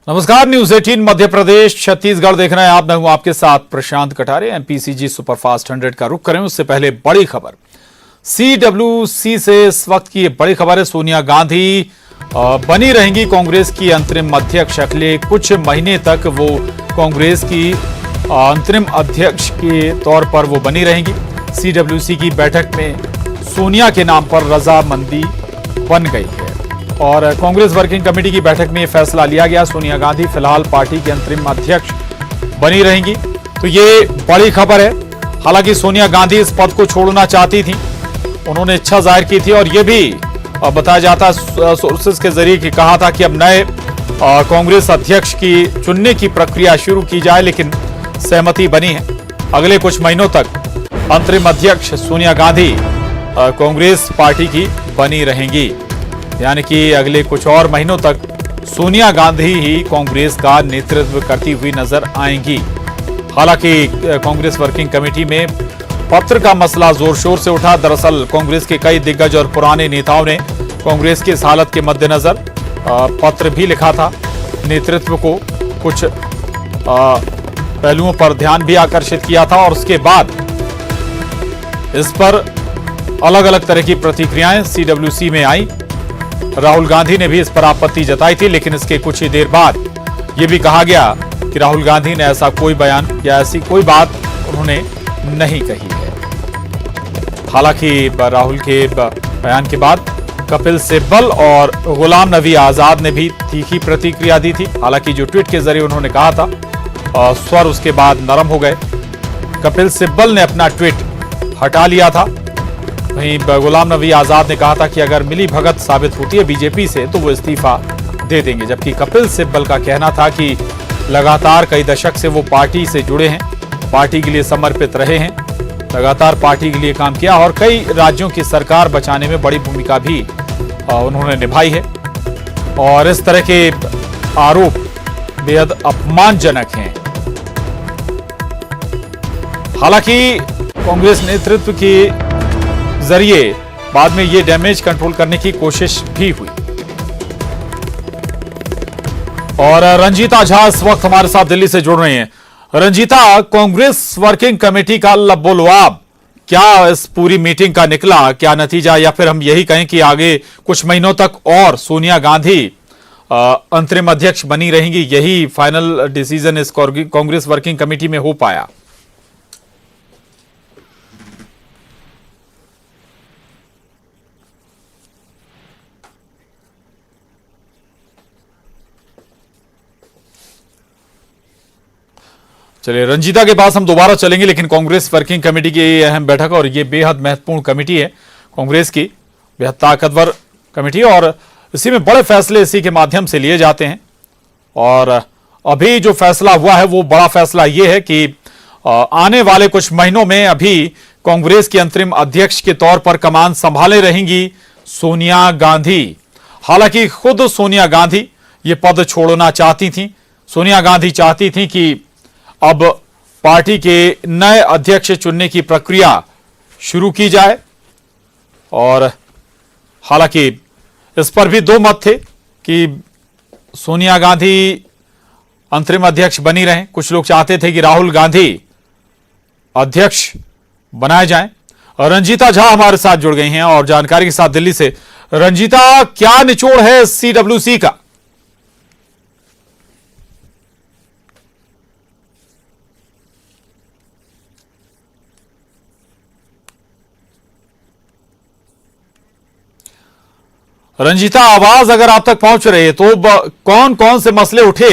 नमस्कार, न्यूज 18 मध्य प्रदेश छत्तीसगढ़ देख रहे हैं आप। मैं हूं आपके साथ प्रशांत कटारे। एमपीसीजी सुपरफास्ट 100 का रुख करें उससे पहले बड़ी खबर सीडब्ल्यूसी से इस वक्त की बड़ी खबर है। सोनिया गांधी बनी रहेंगी कांग्रेस की अंतरिम अध्यक्ष। अगले कुछ महीने तक वो कांग्रेस की अंतरिम अध्यक्ष के तौर पर वो बनी रहेंगी। सीडब्ल्यूसी की बैठक में सोनिया के नाम पर रजामंदी बन गई है और कांग्रेस वर्किंग कमेटी की बैठक में यह फैसला लिया गया। सोनिया गांधी फिलहाल पार्टी की अंतरिम अध्यक्ष बनी रहेंगी, तो ये बड़ी खबर है। हालांकि सोनिया गांधी इस पद को छोड़ना चाहती थी, उन्होंने इच्छा जाहिर की थी और ये भी बताया जाता सोर्सेस के जरिए कि कहा था कि अब नए कांग्रेस अध्यक्ष की चुनने की प्रक्रिया शुरू की जाए, लेकिन सहमति बनी है। अगले कुछ महीनों तक अंतरिम अध्यक्ष सोनिया गांधी कांग्रेस पार्टी की बनी रहेंगी, यानी कि अगले कुछ और महीनों तक सोनिया गांधी ही कांग्रेस का नेतृत्व करती हुई नजर आएंगी। हालांकि कांग्रेस वर्किंग कमेटी में पत्र का मसला जोर शोर से उठा। दरअसल कांग्रेस के कई दिग्गज और पुराने नेताओं ने कांग्रेस की इस हालत के मद्देनजर पत्र भी लिखा था नेतृत्व को, कुछ पहलुओं पर ध्यान भी आकर्षित किया था और उसके बाद इस पर अलग अलग तरह की प्रतिक्रियाएं सीडब्ल्यूसी में आई। राहुल गांधी ने भी इस पर आपत्ति जताई थी, लेकिन इसके कुछ ही देर बाद यह भी कहा गया कि राहुल गांधी ने ऐसा कोई बयान या ऐसी कोई बात उन्होंने नहीं कही है। हालांकि राहुल के बयान के बाद कपिल सिब्बल और गुलाम नबी आजाद ने भी तीखी प्रतिक्रिया दी थी। हालांकि जो ट्वीट के जरिए उन्होंने कहा था, स्वर उसके बाद नरम हो गए। कपिल सिब्बल ने अपना ट्वीट हटा लिया था। वहीं गुलाम नबी आजाद ने कहा था कि अगर मिली भगत साबित होती है बीजेपी से तो वो इस्तीफा दे देंगे, जबकि कपिल सिब्बल का कहना था कि लगातार कई दशक से वो पार्टी से जुड़े हैं, पार्टी के लिए समर्पित रहे हैं, लगातार पार्टी के लिए काम किया और कई राज्यों की सरकार बचाने में बड़ी भूमिका भी उन्होंने निभाई है। और इस तरह के आरोप बेहद अपमानजनक हैं। हालांकि कांग्रेस नेतृत्व के जरिए बाद में ये डैमेज कंट्रोल करने की कोशिश भी हुई। और रंजीता झा इस वक्त हमारे साथ दिल्ली से जुड़ रही हैं। रंजीता, कांग्रेस वर्किंग कमेटी का लबोलवाब क्या इस पूरी मीटिंग का निकला, क्या नतीजा, या फिर हम यही कहें कि आगे कुछ महीनों तक और सोनिया गांधी अंतरिम अध्यक्ष बनी रहेंगी, यही फाइनल डिसीजन इस कांग्रेस वर्किंग कमेटी में हो पाया? चलिए, रंजीता के पास हम दोबारा चलेंगे, लेकिन कांग्रेस वर्किंग कमेटी की अहम बैठक और ये बेहद महत्वपूर्ण कमेटी है कांग्रेस की, बेहद ताकतवर कमेटी, और इसी में बड़े फैसले इसी के माध्यम से लिए जाते हैं। और अभी जो फैसला हुआ है वो बड़ा फैसला ये है कि आने वाले कुछ महीनों में अभी कांग्रेस की अंतरिम अध्यक्ष के तौर पर कमान संभाले रहेंगी सोनिया गांधी। हालांकि खुद सोनिया गांधी ये पद छोड़ना चाहती थी। सोनिया गांधी चाहती थी कि अब पार्टी के नए अध्यक्ष चुनने की प्रक्रिया शुरू की जाए, और हालांकि इस पर भी दो मत थे कि सोनिया गांधी अंतरिम अध्यक्ष बनी रहें। कुछ लोग चाहते थे कि राहुल गांधी अध्यक्ष बनाए जाएं। और रंजीता झा हमारे साथ जुड़ गई हैं और जानकारी के साथ दिल्ली से। रंजीता, क्या निचोड़ है सीडब्ल्यूसी का? रंजीता, आवाज अगर आप तक पहुंच रही है तो कौन कौन से मसले उठे?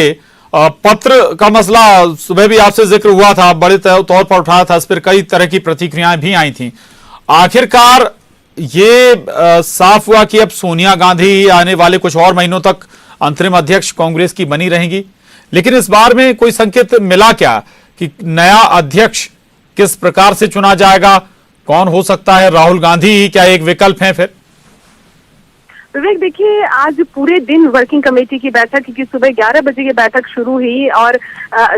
पत्र का मसला सुबह भी आपसे जिक्र हुआ था, बड़े तौर पर उठाया था, इस पर कई तरह की प्रतिक्रियाएं भी आई थी। आखिरकार ये साफ हुआ कि अब सोनिया गांधी आने वाले कुछ और महीनों तक अंतरिम अध्यक्ष कांग्रेस की बनी रहेंगी, लेकिन इस बार में कोई संकेत मिला क्या कि नया अध्यक्ष किस प्रकार से चुना जाएगा, कौन हो सकता है? राहुल गांधी ही क्या एक विकल्प है फिर? विवेक, देखिए, आज पूरे दिन वर्किंग कमेटी की बैठक, क्योंकि सुबह 11 बजे की बैठक शुरू हुई और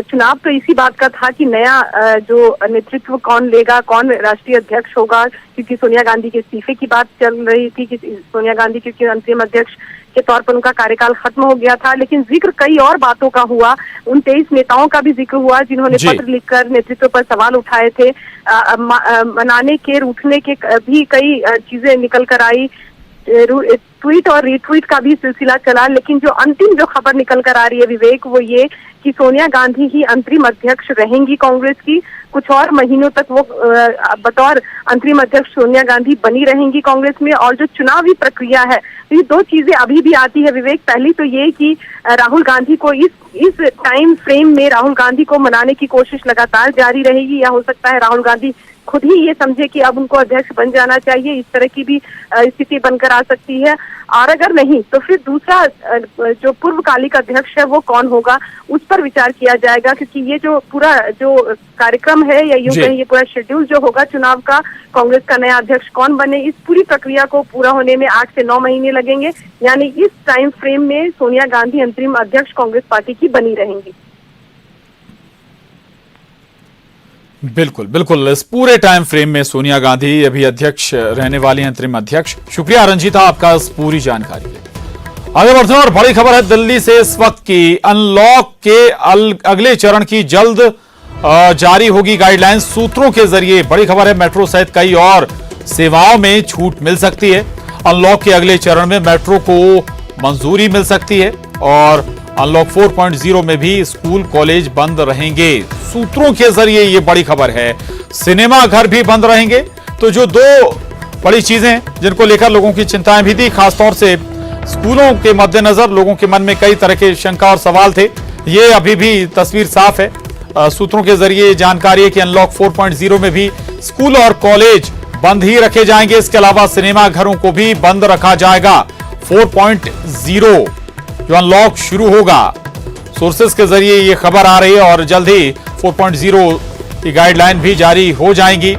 चुनाव तो इसी बात का था कि नया जो नेतृत्व कौन लेगा, कौन राष्ट्रीय अध्यक्ष होगा, क्योंकि सोनिया गांधी के इस्तीफे की बात चल रही थी कि सोनिया गांधी क्योंकि अंतरिम अध्यक्ष के तौर पर उनका कार्यकाल खत्म हो गया था, लेकिन जिक्र कई और बातों का हुआ। उन 23 नेताओं का भी जिक्र हुआ जिन्होंने पत्र लिखकर नेतृत्व पर सवाल उठाए थे। मनाने के रूठने के भी कई चीजें निकल कर आई। ट्वीट और रीट्वीट का भी सिलसिला चला, लेकिन जो अंतिम जो खबर निकल कर आ रही है विवेक, वो ये कि सोनिया गांधी ही अंतरिम अध्यक्ष रहेंगी कांग्रेस की। कुछ और महीनों तक वो बतौर अंतरिम अध्यक्ष सोनिया गांधी बनी रहेंगी कांग्रेस में। और जो चुनावी प्रक्रिया है, ये दो चीजें अभी भी आती है विवेक। पहली तो ये कि राहुल गांधी को इस टाइम फ्रेम में राहुल गांधी को मनाने की कोशिश लगातार जारी रहेगी, या हो सकता है राहुल गांधी खुद ही ये समझे कि अब उनको अध्यक्ष बन जाना चाहिए। इस तरह की भी स्थिति बनकर आ सकती है। और अगर नहीं तो फिर दूसरा जो पूर्वकालिक अध्यक्ष है वो कौन होगा, उस पर विचार किया जाएगा, क्योंकि ये जो पूरा जो कार्यक्रम है या यूं कहें ये पूरा शेड्यूल जो होगा चुनाव का, कांग्रेस का नया अध्यक्ष कौन बने, इस पूरी प्रक्रिया को पूरा होने में 8 से 9 महीने लगेंगे। यानी इस टाइम फ्रेम में सोनिया गांधी अंतरिम अध्यक्ष कांग्रेस पार्टी की बनी रहेंगी। बिल्कुल बिल्कुल, इस पूरे टाइम फ्रेम में सोनिया गांधी अभी अध्यक्ष रहने वाली हैं, अंतरिम अध्यक्ष। शुक्रिया रंजीता आपका इस पूरी जानकारी के लिए। आगे बढ़ते हैं और बड़ी खबर है दिल्ली से इस वक्त की। अनलॉक के अगले चरण की जल्द जारी होगी गाइडलाइंस। सूत्रों के जरिए बड़ी खबर है, मेट्रो सहित कई और सेवाओं में छूट मिल सकती है। अनलॉक के अगले चरण में मेट्रो को मंजूरी मिल सकती है और अनलॉक 4.0 में भी स्कूल कॉलेज बंद रहेंगे। सूत्रों के जरिए ये बड़ी खबर है। सिनेमा घर भी बंद रहेंगे। तो जो दो बड़ी चीजें जिनको लेकर लोगों की चिंताएं भी थी, खासतौर से स्कूलों के मद्देनजर लोगों के मन में कई तरह के शंका और सवाल थे, ये अभी भी तस्वीर साफ है। सूत्रों के जरिए जानकारी है कि अनलॉक 4.0 में भी स्कूल और कॉलेज बंद ही रखे जाएंगे। इसके अलावा सिनेमा घरों को भी बंद रखा जाएगा। 4.0 जो अनलॉक शुरू होगा, सोर्सेस के जरिए ये खबर आ रही है और जल्द ही 4.0 की गाइडलाइन भी जारी हो जाएंगी।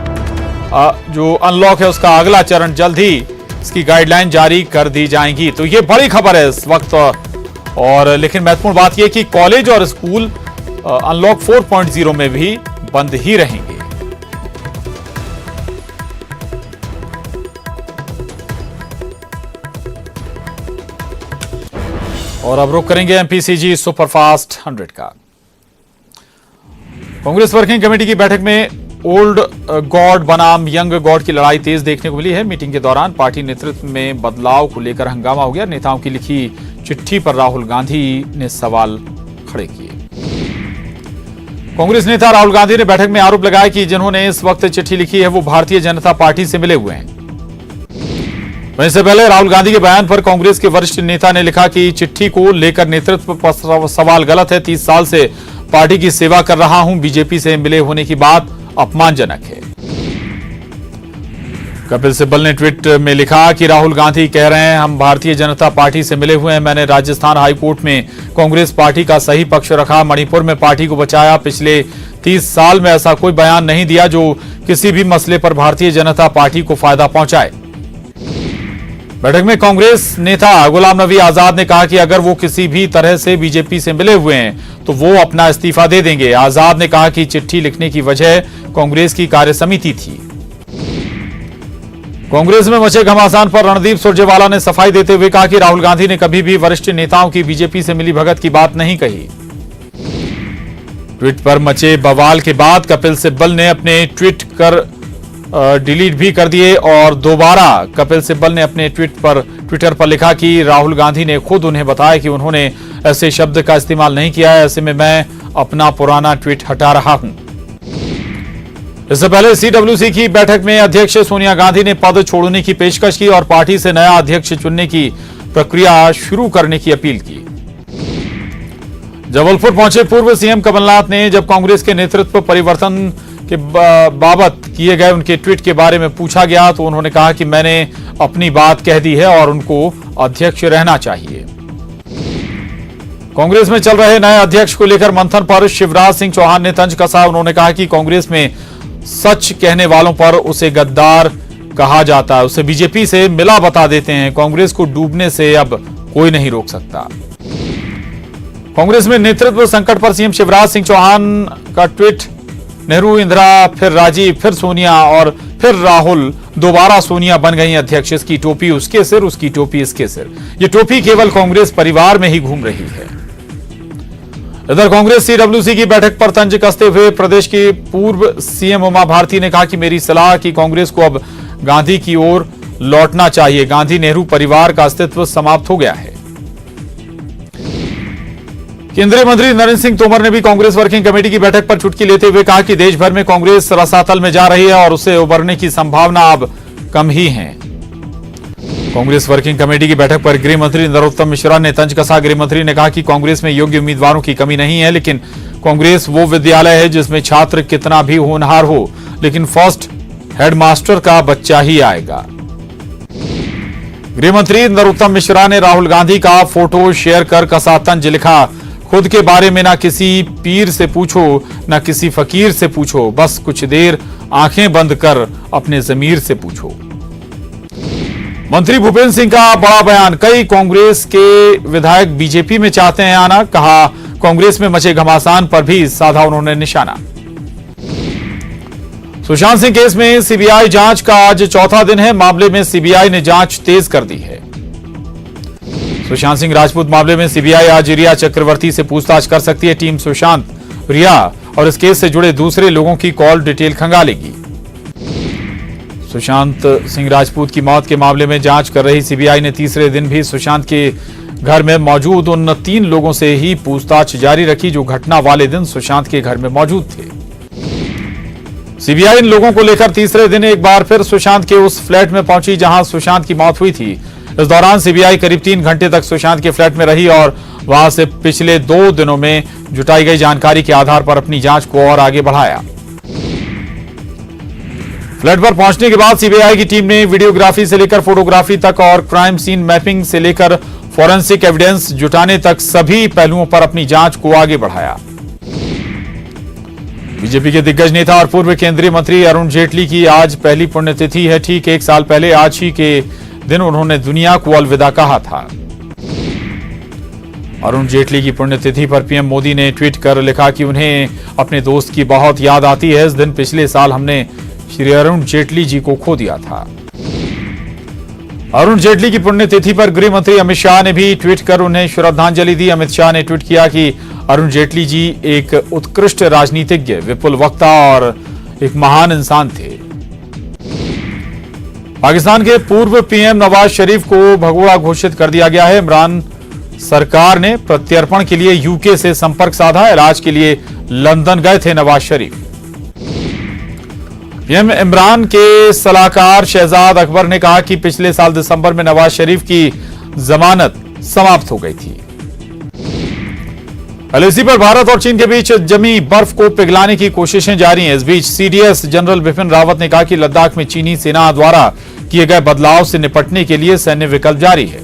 जो अनलॉक है उसका अगला चरण जल्द ही इसकी गाइडलाइन जारी कर दी जाएंगी। तो ये बड़ी खबर है इस वक्त। और लेकिन महत्वपूर्ण बात यह कि कॉलेज और स्कूल अनलॉक 4.0 में भी बंद ही रहेंगे। और अब रुख करेंगे एमपीसीजी सुपरफास्ट 100 का। कांग्रेस वर्किंग कमेटी की बैठक में ओल्ड गॉड बनाम यंग गॉड की लड़ाई तेज देखने को मिली है। मीटिंग के दौरान पार्टी नेतृत्व में बदलाव को लेकर हंगामा हो गया। नेताओं की लिखी चिट्ठी पर राहुल गांधी ने सवाल खड़े किए। कांग्रेस नेता राहुल गांधी ने बैठक में आरोप लगाया कि जिन्होंने इस वक्त चिट्ठी लिखी है वो भारतीय जनता पार्टी से मिले हुए हैं। इससे पहले राहुल गांधी के बयान पर कांग्रेस के वरिष्ठ नेता ने लिखा कि चिट्ठी को लेकर नेतृत्व पर सवाल गलत है। 30 साल से पार्टी की सेवा कर रहा हूं। बीजेपी से मिले होने की बात अपमानजनक है। कपिल सिब्बल ने ट्वीट में लिखा कि राहुल गांधी कह रहे हैं हम भारतीय जनता पार्टी से मिले हुए हैं। मैंने राजस्थान हाईकोर्ट में कांग्रेस पार्टी का सही पक्ष रखा, मणिपुर में पार्टी को बचाया। पिछले 30 साल में ऐसा कोई बयान नहीं दिया जो किसी भी मसले पर भारतीय जनता पार्टी को फायदा पहुंचाए। बैठक में कांग्रेस नेता गुलाम नबी आजाद ने कहा कि अगर वो किसी भी तरह से बीजेपी से मिले हुए हैं तो वो अपना इस्तीफा दे देंगे। आजाद ने कहा कि चिट्ठी लिखने की वजह कांग्रेस की कार्यसमिति थी। कांग्रेस में मचे घमासान पर रणदीप सुरजेवाला ने सफाई देते हुए कहा कि राहुल गांधी ने कभी भी वरिष्ठ नेताओं की बीजेपी से मिली भगत की बात नहीं कही। ट्वीट पर मचे बवाल के बाद कपिल सिब्बल ने अपने ट्वीट कर डिलीट भी कर दिए और दोबारा कपिल सिब्बल ने अपने ट्विटर पर लिखा कि राहुल गांधी ने खुद उन्हें बताया कि उन्होंने ऐसे शब्द का इस्तेमाल नहीं किया है। ऐसे में मैं अपना पुराना ट्वीट हटा रहा हूं। इससे पहले सीडब्ल्यूसी की बैठक में अध्यक्ष सोनिया गांधी ने पद छोड़ने की पेशकश की और पार्टी से नया अध्यक्ष चुनने की प्रक्रिया शुरू करने की अपील की। जबलपुर पहुंचे पूर्व सीएम कमलनाथ ने जब कांग्रेस के नेतृत्व परिवर्तन के बाबत किए गए उनके ट्वीट के बारे में पूछा गया तो उन्होंने कहा कि मैंने अपनी बात कह दी है और उनको अध्यक्ष रहना चाहिए। कांग्रेस में चल रहे नए अध्यक्ष को लेकर मंथन पर शिवराज सिंह चौहान ने तंज कसा। उन्होंने कहा कि कांग्रेस में सच कहने वालों पर उसे गद्दार कहा जाता है, उसे बीजेपी से मिला बता देते हैं। कांग्रेस को डूबने से अब कोई नहीं रोक सकता। कांग्रेस में नेतृत्व संकट पर सीएम शिवराज सिंह चौहान का ट्वीट। नेहरू, इंदिरा, फिर राजीव, फिर सोनिया और फिर राहुल दोबारा सोनिया बन गई अध्यक्ष। इसकी टोपी उसके सिर, उसकी टोपी इसके सिर। ये टोपी केवल कांग्रेस परिवार में ही घूम रही है। इधर कांग्रेस सीडब्ल्यूसी की बैठक पर तंज कसते हुए प्रदेश की पूर्व सीएम उमा भारती ने कहा कि मेरी सलाह कि कांग्रेस को अब गांधी की ओर लौटना चाहिए। गांधी नेहरू परिवार का अस्तित्व समाप्त हो गया है। केंद्रीय मंत्री नरेंद्र सिंह तोमर ने भी कांग्रेस वर्किंग कमेटी की बैठक पर चुटकी लेते हुए कहा कि देश भर में कांग्रेस रसातल में जा रही है और उसे उबरने की संभावना अब कम ही है। कांग्रेस वर्किंग कमेटी की बैठक पर गृह मंत्री नरोत्तम मिश्रा ने तंज कसा। गृह मंत्री ने कहा कि कांग्रेस में योग्य उम्मीदवारों की कमी नहीं है, लेकिन कांग्रेस वो विद्यालय है जिसमें छात्र कितना भी होनहार हो, लेकिन फर्स्ट हेडमास्टर का बच्चा ही आएगा। गृह मंत्री नरोत्तम मिश्रा ने राहुल गांधी का फोटो शेयर कर कसा तंज। लिखा, खुद के बारे में ना किसी पीर से पूछो ना किसी फकीर से पूछो, बस कुछ देर आंखें बंद कर अपने जमीर से पूछो। मंत्री भूपेंद्र सिंह का बड़ा बयान। कई कांग्रेस के विधायक बीजेपी में चाहते हैं आना। कहा, कांग्रेस में मचे घमासान पर भी साधा उन्होंने निशाना। सुशांत सिंह केस में सीबीआई जांच का आज चौथा दिन है। मामले में सीबीआई ने जांच तेज कर दी है। सुशांत सिंह राजपूत मामले में सीबीआई आज रिया चक्रवर्ती से पूछताछ कर सकती है। टीम सुशांत, रिया और इस केस से जुड़े दूसरे लोगों की कॉल डिटेल खंगालेगी। सुशांत सिंह राजपूत की मौत के मामले में जांच कर रही सीबीआई ने तीसरे दिन भी सुशांत के घर में मौजूद उन 3 लोगों से ही पूछताछ जारी रखी जो घटना वाले दिन सुशांत के घर में मौजूद थे। सीबीआई इन लोगों को लेकर तीसरे दिन एक बार फिर सुशांत के उस फ्लैट में पहुंची जहां सुशांत की मौत हुई थी। इस दौरान सीबीआई करीब 3 घंटे तक सुशांत के फ्लैट में रही और वहां से पिछले 2 दिनों में जुटाई गई जानकारी के आधार पर अपनी जांच को और आगे बढ़ाया। फ्लैट पर पहुंचने के बाद सीबीआई की टीम ने वीडियोग्राफी से लेकर फोटोग्राफी तक और क्राइम सीन मैपिंग से लेकर फॉरेंसिक एविडेंस जुटाने तक सभी पहलुओं पर अपनी जांच को आगे बढ़ाया। बीजेपी के दिग्गज नेता और पूर्व केंद्रीय मंत्री अरुण जेटली की आज पहली पुण्यतिथि है। ठीक 1 साल पहले आज ही के दिन उन्होंने दुनिया को अलविदा कहा था। अरुण जेटली की पुण्यतिथि पर पीएम मोदी ने ट्वीट कर लिखा कि उन्हें अपने दोस्त की बहुत याद आती है। इस दिन पिछले साल हमने श्री अरुण जेटली जी को खो दिया था। अरुण जेटली की पुण्यतिथि पर गृह मंत्री अमित शाह ने भी ट्वीट कर उन्हें श्रद्धांजलि दी। अमित शाह ने ट्वीट किया कि अरुण जेटली जी एक उत्कृष्ट राजनीतिज्ञ, विपुल वक्ता और एक महान इंसान थे। पाकिस्तान के पूर्व पीएम नवाज शरीफ को भगोड़ा घोषित कर दिया गया है। इमरान सरकार ने प्रत्यर्पण के लिए यूके से संपर्क साधा। इलाज के लिए लंदन गए थे नवाज शरीफ। पीएम इमरान के सलाहकार शहजाद अकबर ने कहा कि पिछले साल दिसंबर में नवाज शरीफ की जमानत समाप्त हो गई थी। एलएसी पर भारत और चीन के बीच जमी बर्फ को पिघलाने की कोशिशें जारी हैं। इस बीच सीडीएस जनरल बिपिन रावत ने कहा कि लद्दाख में चीनी सेना द्वारा किए गए बदलाव से निपटने के लिए सैन्य विकल्प जारी है।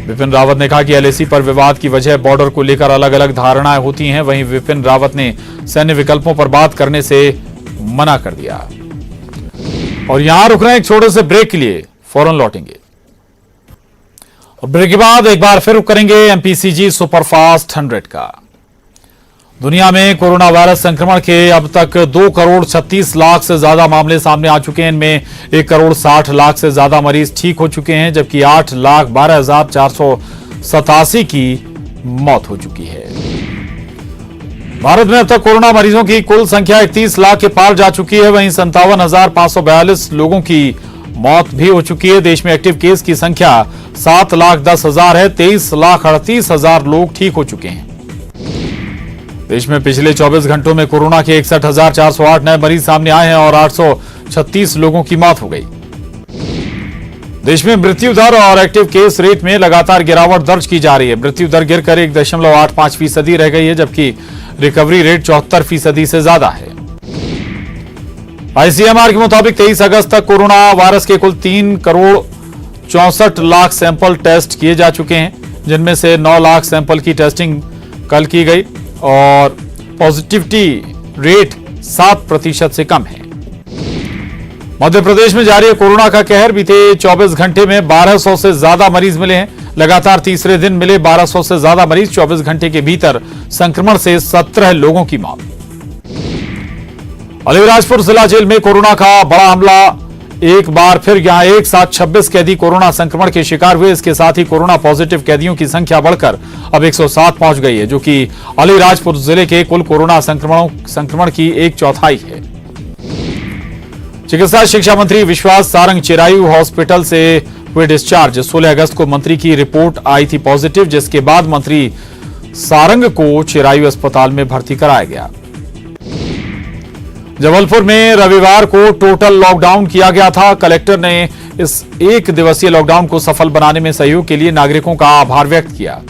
बिपिन रावत ने कहा कि एलएसी पर विवाद की वजह बॉर्डर को लेकर अलग अलग धारणाएं होती हैं। वहीं बिपिन रावत ने सैन्य विकल्पों पर बात करने से मना कर दिया। और यहां रुक रहे हैं एक छोटे से ब्रेक के लिए, फौरन लौटेंगे। और ब्रेक के बाद एक बार फिर रुक करेंगे एमपीसीजी सुपरफास्ट 100 का। दुनिया में कोरोना वायरस संक्रमण के अब तक 2 करोड़ 36 लाख से ज्यादा मामले सामने आ चुके हैं। इनमें 1 करोड़ 60 लाख से ज्यादा मरीज ठीक हो चुके हैं, जबकि 8,12,487 की मौत हो चुकी है। भारत में अब तक कोरोना मरीजों की कुल संख्या 31 लाख के पार जा चुकी है। वहीं 57,542 लोगों की मौत भी हो चुकी है। देश में एक्टिव केस की संख्या 7,10,000 है। 23,38,000 लोग ठीक हो चुके हैं। देश में पिछले 24 घंटों में कोरोना के 61,408 नए मरीज सामने आए हैं और 836 लोगों की मौत हो गई। देश में मृत्यु दर और एक्टिव केस रेट में लगातार गिरावट दर्ज की जा रही है। मृत्यु दर गिरकर 1.85% रह गई है, जबकि रिकवरी रेट 74% से ज्यादा है। आईसीएमआर के मुताबिक 23 अगस्त तक कोरोना वायरस के कुल 3 करोड़ 64 लाख सैंपल टेस्ट किए जा चुके हैं, जिनमें से 9 लाख सैंपल की टेस्टिंग कल की गई और पॉजिटिविटी रेट 7% से कम है। मध्य प्रदेश में जारी है कोरोना का कहर। बीते 24 घंटे में 1200 से ज्यादा मरीज मिले हैं। लगातार तीसरे दिन मिले 1200 से ज्यादा मरीज। 24 घंटे के भीतर संक्रमण से 17 लोगों की मौत। अलीराजपुर जिला जेल में कोरोना का बड़ा हमला। एक बार फिर यहां एक साथ 26 कैदी कोरोना संक्रमण के शिकार हुए। इसके साथ ही कोरोना पॉजिटिव कैदियों की संख्या बढ़कर अब 107 पहुंच गई है, जो कि अलीराजपुर जिले के कुल कोरोना संक्रमण की 1/4 है। चिकित्सा शिक्षा मंत्री विश्वास सारंग चिरायू हॉस्पिटल से हुए डिस्चार्ज। 16 अगस्त को मंत्री की रिपोर्ट आई थी पॉजिटिव, जिसके बाद मंत्री सारंग को चिरायू अस्पताल में भर्ती कराया गया। जबलपुर में रविवार को टोटल लॉकडाउन किया गया था। कलेक्टर ने इस 1 दिवसीय लॉकडाउन को सफल बनाने में सहयोग के लिए नागरिकों का आभार व्यक्त किया।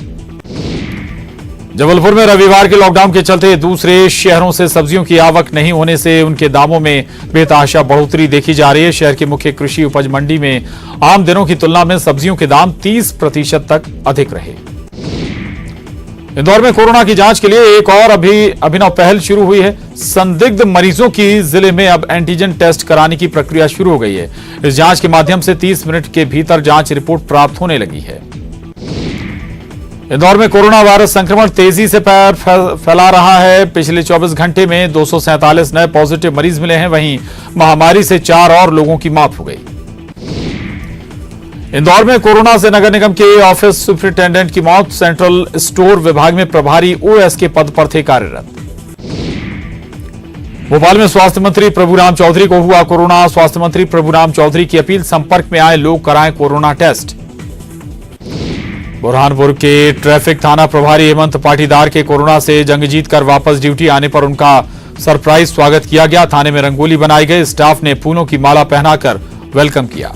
जबलपुर में रविवार के लॉकडाउन के चलते दूसरे शहरों से सब्जियों की आवक नहीं होने से उनके दामों में बेतहाशा बढ़ोतरी देखी जा रही है। शहर की मुख्य कृषि उपज मंडी में आम दिनों की तुलना में सब्जियों के दाम 30% तक अधिक रहे। इंदौर में कोरोना की जांच के लिए एक और अभिनव पहल शुरू हुई है। संदिग्ध मरीजों की जिले में अब एंटीजन टेस्ट कराने की प्रक्रिया शुरू हो गई है। इस जांच के माध्यम से 30 मिनट के भीतर जांच रिपोर्ट प्राप्त होने लगी है। इंदौर में कोरोना वायरस संक्रमण तेजी से फैला रहा है। पिछले 24 घंटे में 247 नए पॉजिटिव मरीज मिले हैं। वहीं महामारी से 4 और लोगों की मौत हो गई। इंदौर में कोरोना से नगर निगम के ऑफिस सुपरिटेंडेंट की मौत। सेंट्रल स्टोर विभाग में प्रभारी ओएस के पद पर थे कार्यरत। भोपाल में स्वास्थ्य मंत्री प्रभुराम चौधरी को हुआ कोरोना। स्वास्थ्य मंत्री प्रभुराम चौधरी की अपील, संपर्क में आए लोग कराएं कोरोना टेस्ट। बुरहानपुर के ट्रैफिक थाना प्रभारी हेमंत पाटीदार के कोरोना से जंग जीतकर वापस ड्यूटी आने पर उनका सरप्राइज स्वागत किया गया। थाने में रंगोली बनाई गई। स्टाफ ने फूलों की माला पहनाकर वेलकम किया।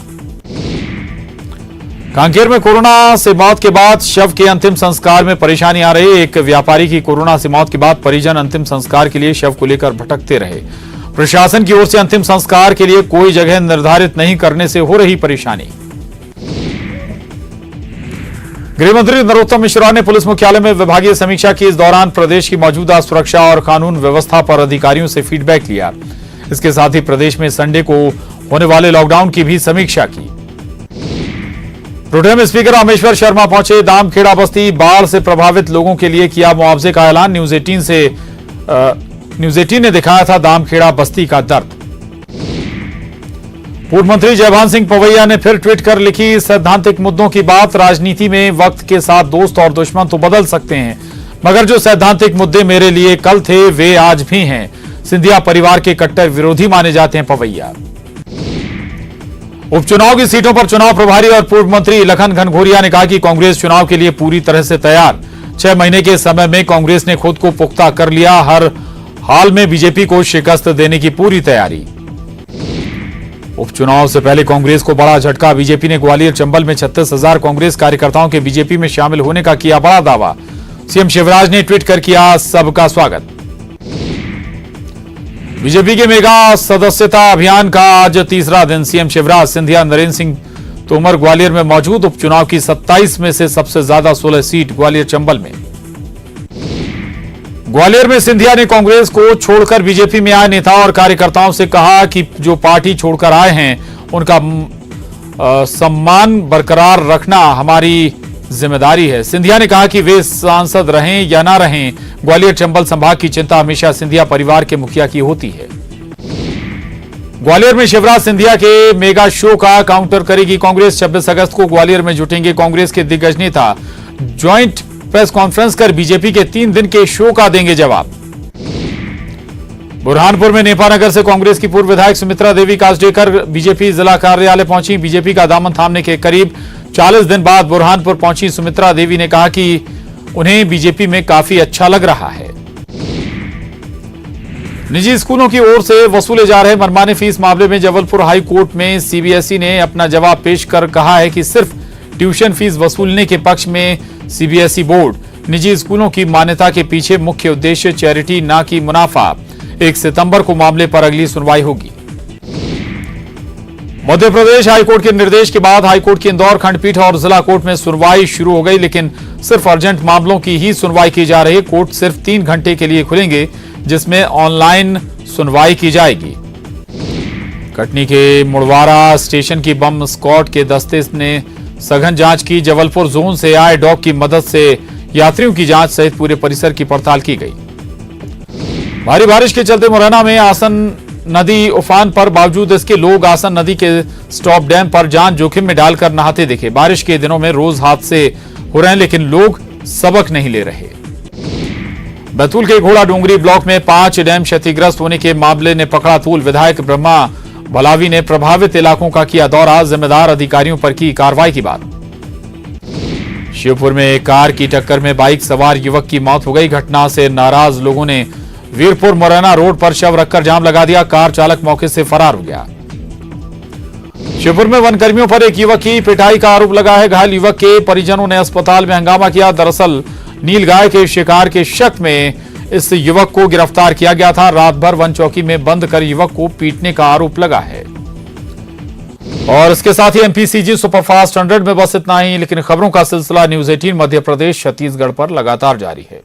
कांकेर में कोरोना से मौत के बाद शव के अंतिम संस्कार में परेशानी आ रही है। एक व्यापारी की कोरोना से मौत के बाद परिजन अंतिम संस्कार के लिए शव को लेकर भटकते रहे। प्रशासन की ओर से अंतिम संस्कार के लिए कोई जगह निर्धारित नहीं करने से हो रही परेशानी। गृह मंत्री नरोत्तम मिश्रा ने पुलिस मुख्यालय में विभागीय समीक्षा की। इस दौरान प्रदेश की मौजूदा सुरक्षा और कानून व्यवस्था पर अधिकारियों से फीडबैक लिया। इसके साथ ही प्रदेश में संडे को होने वाले लॉकडाउन की भी समीक्षा की। प्रोटेम स्पीकर रामेश्वर शर्मा पहुंचे। दामखेड़ा बस्ती बाढ़ से प्रभावित लोगों के लिए किया मुआवजे का ऐलान। न्यूज 18 ने दिखाया था दामखेड़ा बस्ती का दर्द। पूर्व मंत्री जयभान सिंह पवैया ने फिर ट्वीट कर लिखी, सैद्धांतिक मुद्दों की बात। राजनीति में वक्त के साथ दोस्त और दुश्मन तो बदल सकते हैं, मगर जो सैद्धांतिक मुद्दे मेरे लिए कल थे वे आज भी हैं। सिंधिया परिवार के कट्टर विरोधी माने जाते हैं पवैया। उपचुनाव की सीटों पर चुनाव प्रभारी और पूर्व मंत्री लखन घनघोरिया ने कहा कि कांग्रेस चुनाव के लिए पूरी तरह से तैयार। 6 महीने के समय में कांग्रेस ने खुद को पुख्ता कर लिया। हर हाल में बीजेपी को शिकस्त देने की पूरी तैयारी। उपचुनाव से पहले कांग्रेस को बड़ा झटका। बीजेपी ने ग्वालियर चंबल में 36,000 कांग्रेस कार्यकर्ताओं के बीजेपी में शामिल होने का किया बड़ा दावा। सीएम शिवराज ने ट्वीट कर किया सबका स्वागत। बीजेपी के मेगा सदस्यता अभियान का आज तीसरा दिन। सीएम शिवराज, सिंधिया, नरेंद्र सिंह तोमर ग्वालियर में मौजूद। उपचुनाव की 27 में से सबसे ज्यादा 16 सीट ग्वालियर चंबल में। ग्वालियर में सिंधिया ने कांग्रेस को छोड़कर बीजेपी में आए नेताओं और कार्यकर्ताओं से कहा कि जो पार्टी छोड़कर आए हैं उनका सम्मान बरकरार रखना हमारी जिम्मेदारी है। सिंधिया ने कहा कि वे सांसद रहें या ना रहें, ग्वालियर चंबल संभाग की चिंता हमेशा सिंधिया परिवार के मुखिया की होती है। ग्वालियर में शिवराज सिंधिया के मेगा शो का काउंटर करेगी कांग्रेस। 26 अगस्त को ग्वालियर में जुटेंगे कांग्रेस के दिग्गज नेता। ज्वाइंट प्रेस कॉन्फ्रेंस कर बीजेपी के 3 दिन के शो का देंगे जवाब। बुरहानपुर में नेपानगर से कांग्रेस की पूर्व विधायक सुमित्रा देवी कासडेकर बीजेपी जिला कार्यालय पहुंची। बीजेपी का दामन थामने के करीब 40 दिन बाद बुरहानपुर पहुंची सुमित्रा देवी ने कहा कि उन्हें बीजेपी में काफी अच्छा लग रहा है। निजी स्कूलों की ओर से वसूले जा रहे मनमानी फीस मामले में जबलपुर हाई कोर्ट में सीबीएसई ने अपना जवाब पेश कर कहा है कि सिर्फ ट्यूशन फीस वसूलने के पक्ष में सीबीएसई बोर्ड। निजी स्कूलों की मान्यता के पीछे मुख्य उद्देश्य चैरिटी ना कि मुनाफा। 1 सितंबर को मामले पर अगली सुनवाई होगी। मध्य प्रदेश हाईकोर्ट के निर्देश के बाद हाईकोर्ट की इंदौर खंडपीठ और जिला कोर्ट में सुनवाई शुरू हो गई, लेकिन सिर्फ अर्जेंट मामलों की ही सुनवाई की जा रही है। कोर्ट सिर्फ 3 घंटे के लिए खुलेंगे, जिसमें ऑनलाइन सुनवाई की जाएगी। कटनी के मुड़वारा स्टेशन की बम स्क्वाड के दस्ते ने सघन जांच की। जबलपुर जोन से आए डॉग की मदद से यात्रियों की जांच सहित पूरे परिसर की पड़ताल की गई। भारी बारिश के चलते मुरैना में नदी उफान पर, बावजूद इसके लोग आसन नदी के स्टॉप डैम पर जान जोखिम में डालकर नहाते दिखे। बारिश के दिनों में रोज हादसे हो रहे हैं, लेकिन लोग सबक नहीं ले रहे। बैतूल के घोड़ा डोंगरी ब्लॉक में 5 डैम क्षतिग्रस्त होने के मामले ने पकड़ा तूल। विधायक ब्रह्मा भलावी ने प्रभावित इलाकों का किया दौरा, जिम्मेदार अधिकारियों पर की कार्रवाई की बात। शिवपुर में एक कार की टक्कर में बाइक सवार युवक की मौत हो गई। घटना से नाराज लोगों ने वीरपुर मुरैना रोड पर शव रखकर जाम लगा दिया। कार चालक मौके से फरार हो गया। शिवपुर में वनकर्मियों पर एक युवक की पिटाई का आरोप लगा है। घायल युवक के परिजनों ने अस्पताल में हंगामा किया। दरअसल नीलगाय के शिकार के शक में इस युवक को गिरफ्तार किया गया था। रात भर वन चौकी में बंद कर युवक को पीटने का आरोप लगा है। और इसके साथ ही एमपीसीजी सुपरफास्ट 100 में बस इतना ही, लेकिन खबरों का सिलसिला न्यूज 18 मध्य प्रदेश छत्तीसगढ़ पर लगातार जारी है।